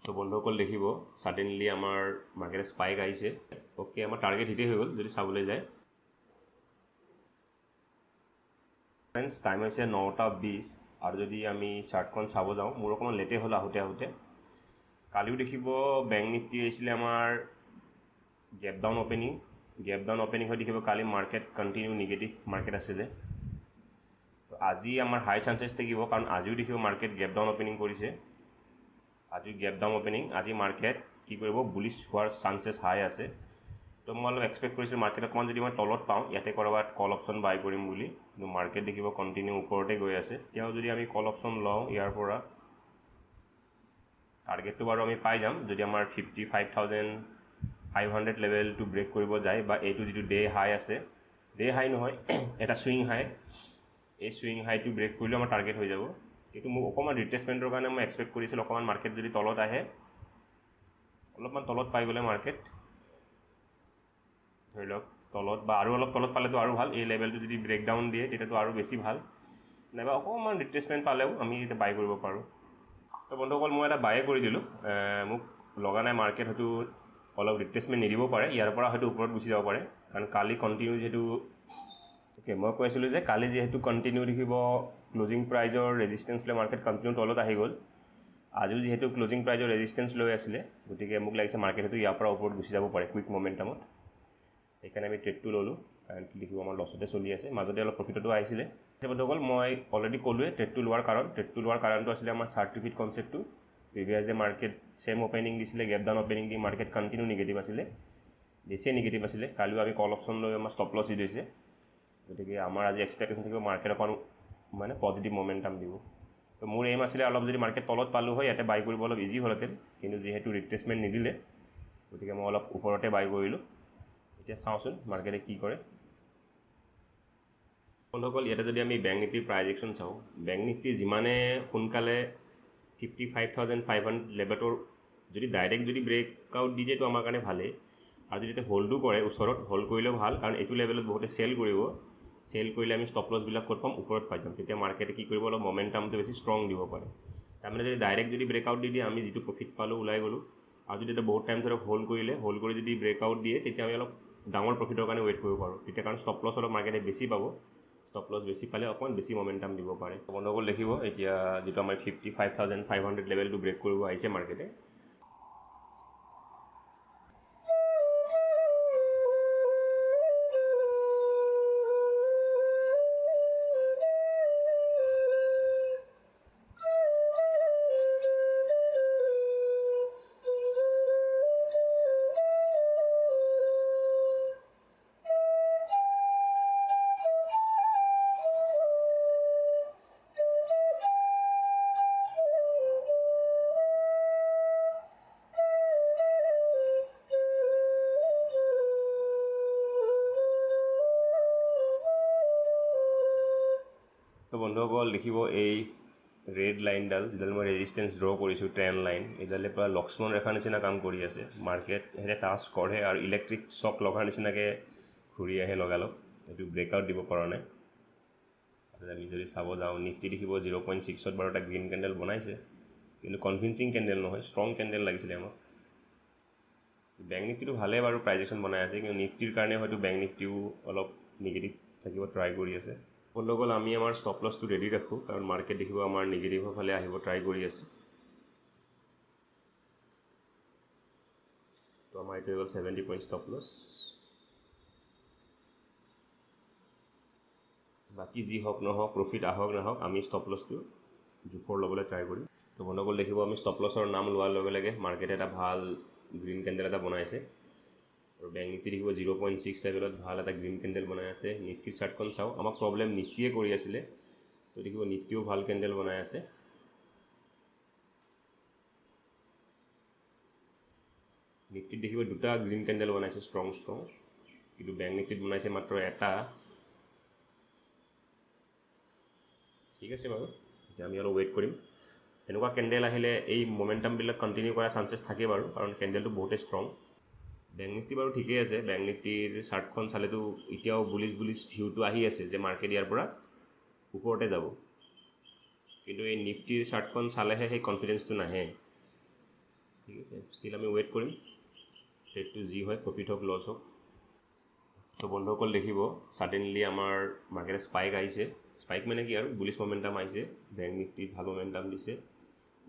তো বন্ধুসকল দেখিব সাডেনলি আমাৰ মাৰ্কেটে স্পাইক আহিছে ওকে আমাৰ টাৰ্গেট হিটে হৈ গ'ল যদি চাবলৈ যায় ফ্ৰেণ্ডছ টাইম হৈছে 9:20 আৰু যদি আমি চাৰ্টখন চাব যাওঁ মোৰ অকণমান লেটে হ'ল আহোঁতে কালিও দেখিব বেংক নিফটি আহিছিলে আমাৰ গেপ ডাউন অপেনিং হৈ দেখিব কালি মাৰ্কেট কণ্টিনিউ নিগেটিভ মাৰ্কেট আছিলে তো আজি আমাৰ হাই চান্সেছ থাকিব কাৰণ আজিও দেখিব মাৰ্কেট গেপ ডাউন অপেনিং কৰিছে আজি গেপ ডাউন অপেনিং আজি মাৰ্কেট কি কৰিব বুলিছ হোৱাৰ চান্সেছ হাই আছে তো মই অলপ এক্সপেক্ট কৰিছোঁ মাৰ্কেট অকণমান যদি মই তলত পাওঁ ইয়াতে ক'ৰবাত কল অপশ্যন বাই কৰিম বুলি কিন্তু মাৰ্কেট দেখিব কণ্টিনিউ ওপৰতে গৈ আছে এতিয়াও যদি আমি কল অপশ্যন লওঁ ইয়াৰ পৰা টাৰ্গেটটো বাৰু আমি পাই যাম যদি আমাৰ 55,500 লেভেলটো ব্ৰেক কৰিব যায় বা এইটো যিটো ডে হাই আছে ডে হাই নহয় এটা ছুইং হাই এই ছুইং হাইটো ব্ৰেক কৰিলেও আমাৰ টাৰ্গেট হৈ যাব কিন্তু মোক অকণমান ৰিট্ৰেচমেণ্টৰ কাৰণে মই এক্সপেক্ট কৰিছিলোঁ অকণমান মাৰ্কেট যদি তলত আহে অলপমান তলত পাই গ'লে মাৰ্কেট ধৰি লওক তলত বা আৰু অলপ তলত পালেতো আৰু ভাল এই লেভেলটো যদি ব্ৰেকডাউন দিয়ে তেতিয়াতো আৰু বেছি ভাল নাইবা অকণমান ৰিট্ৰেচমেণ্ট পালেও আমি এতিয়া বাই কৰিব পাৰোঁ তো বন্ধুসকল মই এটা বায়ে কৰি দিলোঁ মোক লগা নাই মাৰ্কেট হয়তো অলপ ৰিট্ৰেচমেণ্ট নিদিব পাৰে ইয়াৰ পৰা হয়তো ওপৰত গুচি যাব পাৰে কাৰণ কালি কণ্টিনিউ যিহেতু অ'কে মই কৈছিলোঁ যে কালি যিহেতু কণ্টিনিউ দেখিব ক্লজিং প্ৰাইজৰ ৰেজিষ্টেঞ্চ লৈ মাৰ্কেট কণ্টিনিউ তলত আহি গ'ল আজিও যিহেতু ক্লজিং প্ৰাইজৰ ৰেজিষ্টেঞ্চ লৈ আছিলে গতিকে মোক লাগিছে মাৰ্কেট হয়তো ইয়াৰ পৰা ওপৰত গুচি যাব পাৰে কুইক মমেণ্টামত সেইকাৰণে আমি ট্ৰেডটো ল'লোঁ কাৰণ দেখিব আমাৰ লছতে চলি আছে মাজতে অলপ প্ৰফিটতো আহিছিলে বন্ধুসকল মই অলৰেডি ক'লোৱে ট্ৰেডটো লোৱাৰ কাৰণটো আছিলে আমাৰ চাৰ্টিফিকেট কনচেপ্টটো previous day market same opening দিছিলে গেপ ডাউন অপেনিং দি মাৰ্কেট কণ্টিনিউ নিগেটিভ আছিলে বেছিয়ে নিগেটিভ আছিলে কালিও আমি কল অপশ্যন লৈ আমাৰ ষ্টপ লছ দি দিছে গতিকে আমাৰ আজি এক্সপেক্টেশ্যন থাকিব মাৰ্কেট অকণ মানে পজিটিভ মমেণ্টাম দিব তো মোৰ এইম আছিলে অলপ যদি মাৰ্কেট তলত পালোঁ হয় ইয়াতে বাই কৰিব অলপ ইজি হ'লহেঁতেন কিন্তু যিহেতু ৰিট্ৰেচমেণ্ট নিদিলে গতিকে মই অলপ ওপৰতে বাই কৰিলোঁ এতিয়া চাওঁচোন মাৰ্কেটে কি কৰে বন্ধুসকল ইয়াতে যদি আমি বেংক নিফটিৰ প্ৰাইজ একশ্যন চাওঁ বেংক নিফটি যিমানে সোনকালে 55,500 লেভেলৰ যদি ডাইৰেক্ট যদি ব্ৰেকআউট দি দিয়েতো আমাৰ কাৰণে ভালেই আৰু যদি হোল্ডো কৰে ওচৰত হোল্ড কৰিলেও ভাল কাৰণ এইটো লেভেলত বহুতে চেল কৰিব চেল কৰিলে আমি ষ্টপ লছবিলাক ক'ত পাম ওপৰত পাই যাম তেতিয়া মাৰ্কেটে কি কৰিব অলপ মমেণ্টামটো বেছি ষ্ট্ৰং দিব পাৰে তাৰমানে যদি ডাইৰেক্ট যদি ব্ৰেকআউট দি দিয়ে আমি যিটো প্ৰফিট পালোঁ ওলাই গ'লোঁ আৰু যদি এতিয়া বহুত টাইম ধৰক হোল্ড কৰি যদি ব্ৰেকআউট দিয়ে তেতিয়া আমি অলপ ডাঙৰ প্ৰফিটৰ কাৰণে ৱেইট কৰিব পাৰোঁ তেতিয়া কাৰণ ষ্টপ লছ অলপ মাৰ্কেটে বেছি পাব ষ্টপ লছ বেছি পালে অকণমান বেছি মমেণ্টাম দিব পাৰে বন্ধুসকল দেখিব এতিয়া যিটো আমাৰ 55,500 লেভেলটো ব্ৰেক কৰিব আহিছে মাৰ্কেটে তো বন্ধুসকল দেখিব এই ৰেড লাইনডাল যিডাল মই ৰেজিষ্টেঞ্চ ড্ৰ কৰিছোঁ ট্ৰেণ্ড লাইন এইডালে পৰা লক্ষ্মণ ৰেখাৰ নিচিনা কাম কৰি আছে মাৰ্কেট সিহঁতে টাচ কৰে আৰু ইলেক্ট্ৰিক শ্বক লগাৰ নিচিনাকৈ ঘূৰি আহে লগালগ এইটো ব্ৰেকআউট দিব পৰা নাই আৰু আমি যদি চাব যাওঁ নিফটি দেখিব 0.6ত বাৰু এটা গ্ৰীণ কেণ্ডেল বনাইছে কিন্তু কনভিনচিং কেণ্ডেল নহয় ষ্ট্ৰং কেণ্ডেল লাগিছিলে আমাক বেংক নিফটিটো ভালেই বাৰু প্ৰাইজেকশ্যন বনাই আছে কিন্তু নিফটিৰ কাৰণে হয়তো বেংক নিফটিও অলপ নিগেটিভ থাকিব ট্ৰাই কৰি আছে বন্ধুসকল আমি আমাৰ ষ্টপ লছটো ৰেডি ৰাখোঁ কাৰণ মাৰ্কেট দেখিব আমাৰ নিগেটিভৰ ফালে আহিব ট্ৰাই কৰি আছে তো আমাৰ এইটো হৈ গ'ল 70 পইণ্ট ষ্টপ লছ বাকী যি হওক নহওক প্ৰফিট আহক নাহক আমি ষ্টপ লছটো জোখৰ ল'বলৈ ট্ৰাই কৰিম তো বন্ধুসকল দেখিব আমি ষ্টপ লছৰ নাম লোৱাৰ লগে লগে মাৰ্কেটে এটা ভাল গ্ৰীণ কেণ্ডেল এটা বনাইছে আৰু বেংক নিফটি দেখিব 0.6 লেভেলত ভাল এটা গ্ৰীণ কেণ্ডেল বনাই আছে নিফটিৰ চাৰ্টখন চাওঁ আমাক প্ৰব্লেম নিফটিয়ে কৰি আছিলে তো দেখিব নিফটিও ভাল কেণ্ডেল বনাই আছে নিফটিত দেখিব দুটা গ্ৰীণ কেণ্ডেল বনাইছে ষ্ট্ৰং কিন্তু বেংক নিফটিত বনাইছে মাত্ৰ এটা ঠিক আছে বাৰু এতিয়া আমি অলপ ৱেইট কৰিম এনেকুৱা কেণ্ডেল আহিলে এই মমেণ্টামবিলাক কণ্টিনিউ কৰাৰ চান্সেছ থাকে বাৰু কাৰণ কেণ্ডেলটো বহুতেই ষ্ট্ৰং বেংক নিফটি বাৰু ঠিকেই আছে বেংক নিফটিৰ চাৰ্টখন চালেতো এতিয়াও বুলিছ ভিউটো আহি আছে যে মাৰ্কেট ইয়াৰ পৰা ওপৰতে যাব কিন্তু এই নিফটিৰ চাৰ্টখন চালেহে সেই কনফিডেঞ্চটো নাহে ঠিক আছে, ষ্টিল আমি ৱেইট কৰিম ট্ৰেডটো যি হয়, প্ৰফিট হওক লছ হওক। তো বন্ধুসকল দেখিব ছাডেনলি আমাৰ মাৰ্কেটে স্পাইক আহিছে। স্পাইক মানে কি আৰু বুলিছ মমেণ্টাম আহিছে, বেংক নিফটিত ভাল মমেণ্টাম দিছে,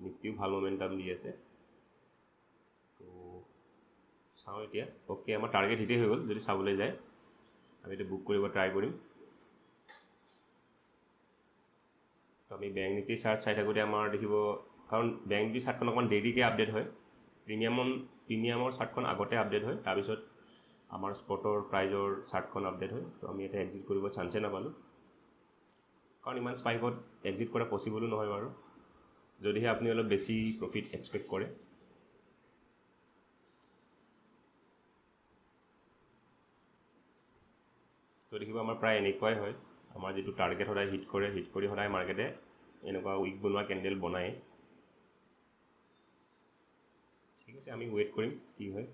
নিফটিও ভাল মমেণ্টাম দি আছে। তো চাওঁ এতিয়া। অ'কে, আমাৰ টাৰ্গেট হিটেই হৈ গ'ল। যদি চাবলৈ যায় আমি এইটো বুক কৰিব ট্ৰাই কৰিম। তো আমি বেংক নিফটি চাৰ্ট চাই থাকোঁতে আমাৰ দেখিব, কাৰণ বেংক নিফটি চাৰ্টখন অকণমান দেৰিকৈ আপডেট হয়, প্ৰিমিয়ামৰ চাৰ্টখন আগতে আপডেট হয়, তাৰপিছত আমাৰ স্পটৰ প্ৰাইজৰ চাৰ্টখন আপডেট হয়। তো আমি এটা এক্সিট কৰিব চান্সে নাপালোঁ, কাৰণ ইমান স্পাইকত এক্সিট কৰা পচিবলো নহয় বাৰু, যদিহে আপুনি অলপ বেছি প্ৰফিট এক্সপেক্ট কৰে। তো দেখিব আমাৰ প্ৰায় এনেকুৱাই হয়, আমাৰ যিটো টাৰ্গেট সদায় হিট কৰি সদায় মাৰ্কেটে এনেকুৱা উইক বনোৱা কেণ্ডেল বনায়। ঠিক আছে, আমি ৱেইট কৰিম কি হয়।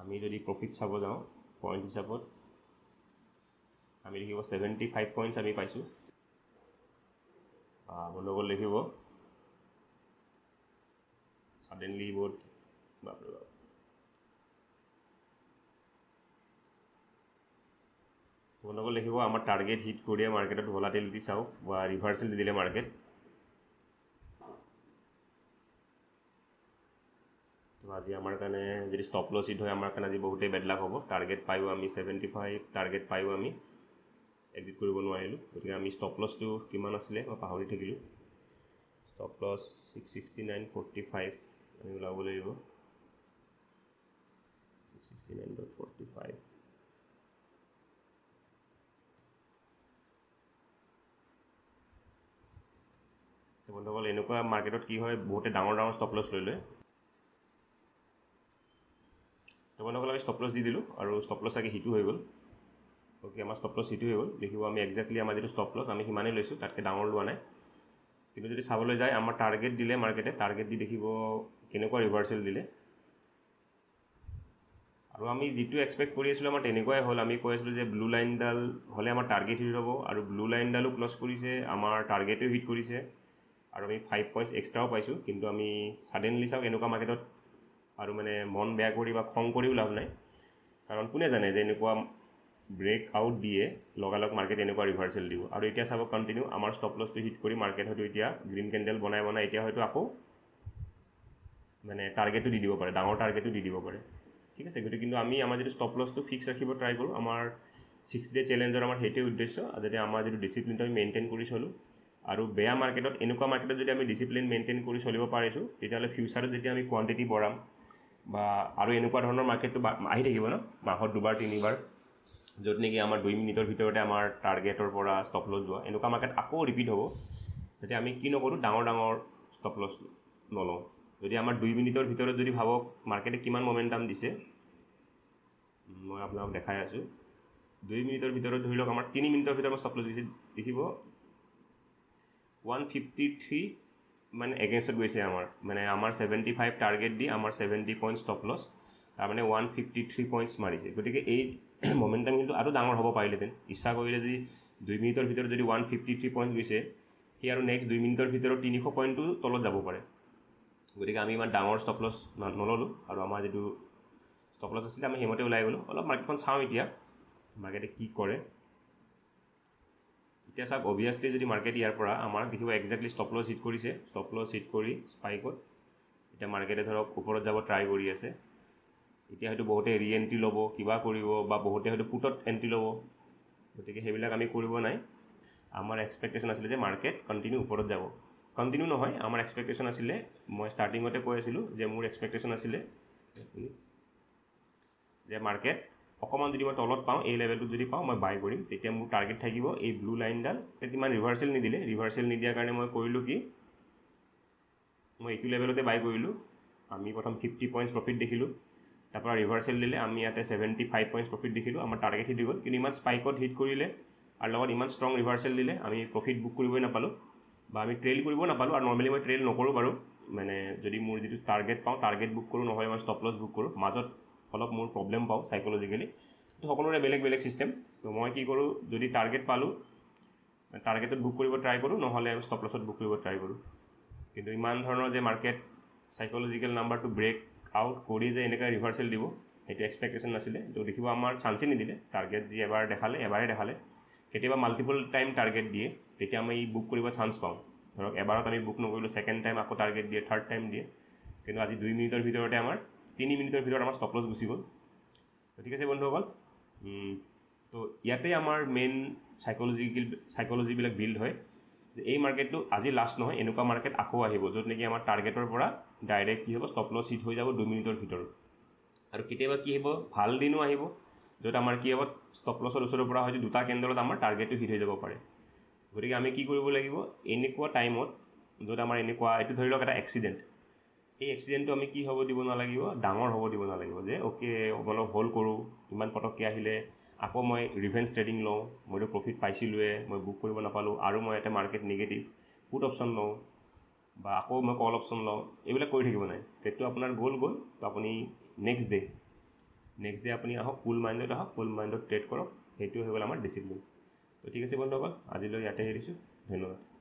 আমি যদি প্ৰফিট চাব যাওঁ পইণ্ট হিচাপত, আমি দেখিব 75 পইণ্টছ আমি পাইছোঁ। বন্ধুসকল দেখিব ছাডেনলি বহুত বন্ধুসকল দেখিব আমাৰ টাৰ্গেট হিট কৰিয়ে মাৰ্কেটত ভলাটিলিটি চাওক বা ৰিভাৰ্চেল দি দিলে মাৰ্কেট। তো আজি আমাৰ কাৰণে যদি ষ্টপ লছ হিট হয়, আমাৰ কাৰণে আজি বহুতেই বেডলাক হ'ব। টাৰ্গেট পায়ো আমি 75 টাৰ্গেট পায়ো আমি এক্সিট কৰিব নোৱাৰিলোঁ। গতিকে আমি ষ্টপ লছটো কিমান আছিলে মই পাহৰি থাকিলোঁ। ষ্টপ লছ 669.45 আমি ওলাব লাগিব। 669.45 তো বন্ধুসকল এনেকুৱা মাৰ্কেটত কি হয়, বহুতে ডাঙৰ ষ্টপ লছ লৈ লয়। তো বন্ধুসকল আমি ষ্টপ লছ দি দিলোঁ আৰু ষ্টপ লছ চাগে হিটো হৈ গ'ল। অ'কে, আমাৰ ষ্টপ লছ হিটো হৈ গ'ল। দেখিব আমি এক্সেক্টলি আমাৰ যিটো ষ্টপ লছ আমি সিমানেই লৈছোঁ, তাতকৈ ডাঙৰ লোৱা নাই। কিন্তু যদি চাবলৈ যায় আমাৰ টাৰ্গেট দিলে মাৰ্কেটে, টাৰ্গেট দি দেখিব কেনেকুৱা ৰিভাৰ্চেল দিলে। আৰু আমি যিটো এক্সপেক্ট কৰি আছিলোঁ আমাৰ তেনেকুৱাই হ'ল। আমি কৈ আছিলোঁ যে ব্লু লাইনডাল হ'লে আমাৰ টাৰ্গেট হিট হ'ব, আৰু ব্লু লাইনডালো ক্লছ কৰিছে, আমাৰ টাৰ্গেটো হিট কৰিছে, আৰু আমি 5 পইণ্টছ এক্সট্ৰাও পাইছোঁ। কিন্তু আমি ছাডেনলি চাওক এনেকুৱা মাৰ্কেটত আৰু মানে মন বেয়া কৰি বা খং কৰিও লাভ নাই, কাৰণ কোনে জানে যে এনেকুৱা ব্ৰেক আউট দিয়ে লগালগ মাৰ্কেট এনেকুৱা ৰিভাৰ্চেল দিব। আৰু এতিয়া চাব কণ্টিনিউ আমাৰ ষ্টপ লছটো হিট কৰি মাৰ্কেট হয়তো এতিয়া গ্ৰীণ কেণ্ডেল বনাই এতিয়া হয়তো আকৌ মানে টাৰ্গেটো দি দিব পাৰে, ডাঙৰ টাৰ্গেটো দি দিব পাৰে। ঠিক আছে, গতিকে কিন্তু আমি আমাৰ যিটো ষ্টপ লছটো ফিক্স ৰাখিব ট্ৰাই কৰোঁ। আমাৰ 60 ডে চেলেঞ্জৰ আমাৰ সেইটোৱে উদ্দেশ্য, যাতে আমাৰ যিটো ডিচিপ্লিনটো আমি মেইনটেইন কৰি চলোঁ। আৰু বেয়া মাৰ্কেটত, এনেকুৱা মাৰ্কেটত যদি আমি ডিচিপ্লিন মেইনটেইন কৰি চলিব পাৰিছোঁ, তেতিয়াহ'লে ফিউচাৰত যেতিয়া আমি কোৱাণ্টিটি বঢ়াম বা আৰু এনেকুৱা ধৰণৰ মাৰ্কেটটো আহি থাকিব ন, মাহত 2-3 বাৰ, য'ত নেকি আমাৰ 2 মিনিটৰ ভিতৰতে আমাৰ টাৰ্গেটৰ পৰা ষ্টপ লছ যোৱা, এনেকুৱা মাৰ্কেট আকৌ ৰিপিট হ'ব। যাতে আমি কি নকৰোঁ, ডাঙৰ ষ্টপ লছ নলওঁ। যদি আমাৰ 2 মিনিটৰ ভিতৰত যদি ভাবক মাৰ্কেটে কিমান মমেণ্টাম দিছে, মই আপোনাক দেখাই আছোঁ। 2 মিনিটৰ ভিতৰত ধৰি লওক আমাৰ 3 মিনিটৰ ভিতৰত ষ্টপ লছ দিছে, দেখিব 153 মানে এগেইনষ্টত গৈছে আমাৰ, মানে আমাৰ 75 টাৰ্গেট দি আমাৰ 70 পইণ্ট ষ্টপ লছ, তাৰমানে 153 পইণ্টছ মাৰিছে। গতিকে এই মমেণ্টাম কিন্তু আৰু ডাঙৰ হ'ব পাৰিলেহেঁতেন। ইচ্ছা কৰিলে যদি 2 মিনিটৰ ভিতৰত যদি 153 পইণ্ট গৈছে, সি আৰু নেক্সট 2 মিনিটৰ ভিতৰত 300 পইণ্টটো তলত যাব পাৰে। গতিকে আমি ইমান ডাঙৰ ষ্টপ লছ নল'লোঁ, আৰু আমাৰ যিটো ষ্টপ লছ আছিলে আমি সেইমতে ওলাই গ'লোঁ। অলপ মাৰ্কেটখন চাওঁ এতিয়া মাৰ্কেটে কি কৰে। এতিয়া চাওক, অভিয়াছলি যদি মাৰ্কেট ইয়াৰ পৰা আমাৰ দেখিব এক্সেক্টলি ষ্টপ লছ হিট কৰিছে, ষ্টপ লছ হিট কৰি স্পাইকত এতিয়া মাৰ্কেটে ধৰক ওপৰত যাব ট্ৰাই কৰি আছে। এতিয়া হয়তো বহুতে ৰি এণ্ট্ৰি ল'ব, কিবা কৰিব, বা বহুতে হয়তো পুটত এণ্ট্ৰি ল'ব। গতিকে সেইবিলাক আমি কৰিব নাই। আমাৰ এক্সপেক্টেশ্যন আছিলে যে মাৰ্কেট কণ্টিনিউ ওপৰত যাব। কণ্টিনিউ নহয়, আমাৰ এক্সপেক্টেশ্যন আছিলে, মই ষ্টাৰ্টিঙতে কৈ আছিলোঁ যে মোৰ এক্সপেক্টেশ্যন আছিলে যে মাৰ্কেট অকণমান যদি মই তলত পাওঁ, এই লেভেলটোত যদি পাওঁ মই বাই কৰিম। তেতিয়া মোৰ টাৰ্গেট থাকিব এই ব্লু লাইনডাল। ইমান ৰিভাৰ্চেল নিদিলে, ৰিভাৰ্চেল নিদিয়াৰ কাৰণে মই কৰিলোঁ কি, মই এইটো লেভেলতে বাই কৰিলোঁ। আমি প্ৰথম 50 পইণ্টছ প্ৰফিট দেখিলোঁ, তাৰপৰা ৰিভাৰ্চেল দিলে, আমি ইয়াতে 75 পইণ্টছ প্ৰফিট দেখিলোঁ, আমাৰ টাৰ্গেট হিট হৈ গ'ল। কিন্তু ইমান স্পাইকত হিট কৰিলে আৰু লগত ইমান ষ্ট্ৰং ৰিভাৰ্চেল দিলে, আমি প্ৰফিট বুক কৰিবই নাপালোঁ, বা আমি ট্ৰেইল কৰিব নাপালোঁ। আৰু নৰ্মেলি মই ট্ৰেইল নকৰোঁ বাৰু, মানে যদি মোৰ যিটো টাৰ্গেট পাওঁ টাৰ্গেট বুক কৰোঁ, নহয় মই ষ্টপ লছ বুক কৰোঁ। মাজত অলপ মোৰ প্ৰব্লেম পাওঁ চাইক'লজিকেলি, তো সকলোৰে বেলেগ ছিষ্টেম। তো মই কি কৰোঁ, যদি টাৰ্গেট পালোঁ টাৰ্গেটত বুক কৰিব ট্ৰাই কৰোঁ, নহ'লে ষ্টপ লছত বুক কৰিব ট্ৰাই কৰোঁ। কিন্তু ইমান ধৰণৰ যে মাৰ্কেট সাইকোলজিক্যাল নাম্বাৰটো ব্ৰেক আউট কৰি যে এনেকৈ ৰিভাৰ্চেল দিব সেইটো এক্সপেক্টেশ্যন নাছিলে তো দেখিব আমাৰ চান্সেই নিদিলে টাৰ্গেট যি এবাৰ দেখালে এবাৰেই দেখালে কেতিয়াবা মাল্টিপল টাইম টাৰ্গেট দিয়ে তেতিয়া আমি বুক কৰিব চান্স পাওঁ ধৰক এবাৰত আমি বুক নকৰিলোঁ ছেকেণ্ড টাইম আকৌ টাৰ্গেট দিয়ে থাৰ্ড টাইম দিয়ে কিন্তু আজি 2 মিনিটৰ ভিতৰতে আমাৰ 3 মিনিটৰ ভিতৰত আমাৰ ষ্টপ লছ গুচি গ'ল ঠিক আছে বন্ধুসকল তো ইয়াতে আমাৰ মেইন চাইক'লজিবিলাক বিল্ড হয় যে এই মাৰ্কেটটো আজি লাষ্ট নহয় এনেকুৱা মাৰ্কেট আকৌ আহিব য'ত নেকি আমাৰ টাৰ্গেটৰ পৰা ডাইৰেক্ট কি হ'ব ষ্টপ লছ হিট হৈ যাব 2 মিনিটৰ ভিতৰত আৰু কেতিয়াবা কি হ'ব ভাল দিনো আহিব য'ত আমাৰ কি হ'ব ষ্টপ লছৰ ওচৰৰ পৰা হয়তো 2টা কেণ্ডেলত আমাৰ টাৰ্গেটটো হিট হৈ যাব পাৰে গতিকে আমি কি কৰিব লাগিব এনেকুৱা টাইমত য'ত আমাৰ এনেকুৱা এইটো ধৰি লওক এটা এক্সিডেণ্ট এই এক্সিডেণ্টটো আমি কি হ'ব দিব নালাগিব ডাঙৰ হ'ব দিব নালাগিব যে অ'কে অলপ হোল্ড কৰোঁ ইমান পটককৈ আহিলে আকৌ মই ৰিভেঞ্জ ট্ৰেডিং লওঁ মইতো প্ৰফিট পাইছিলোঁৱে মই বুক কৰিব নাপালোঁ আৰু মই এটা মাৰ্কেট নিগেটিভ পুট অপশ্যন লওঁ বা আকৌ মই কল অপশ্যন লওঁ এইবিলাক কৰি থাকিব নাই সেইটো আপোনাৰ গ'ল তো আপুনি নেক্সট ডে আপুনি আহক কুল মাইণ্ডত আহক কুল মাইণ্ডত ট্ৰেড কৰক সেইটো হৈ গ'ল আমাৰ ডিচিপ্লিন তো ঠিক আছে বন্ধুসকল আজিলৈ ইয়াতে এৰিছোঁ ধন্যবাদ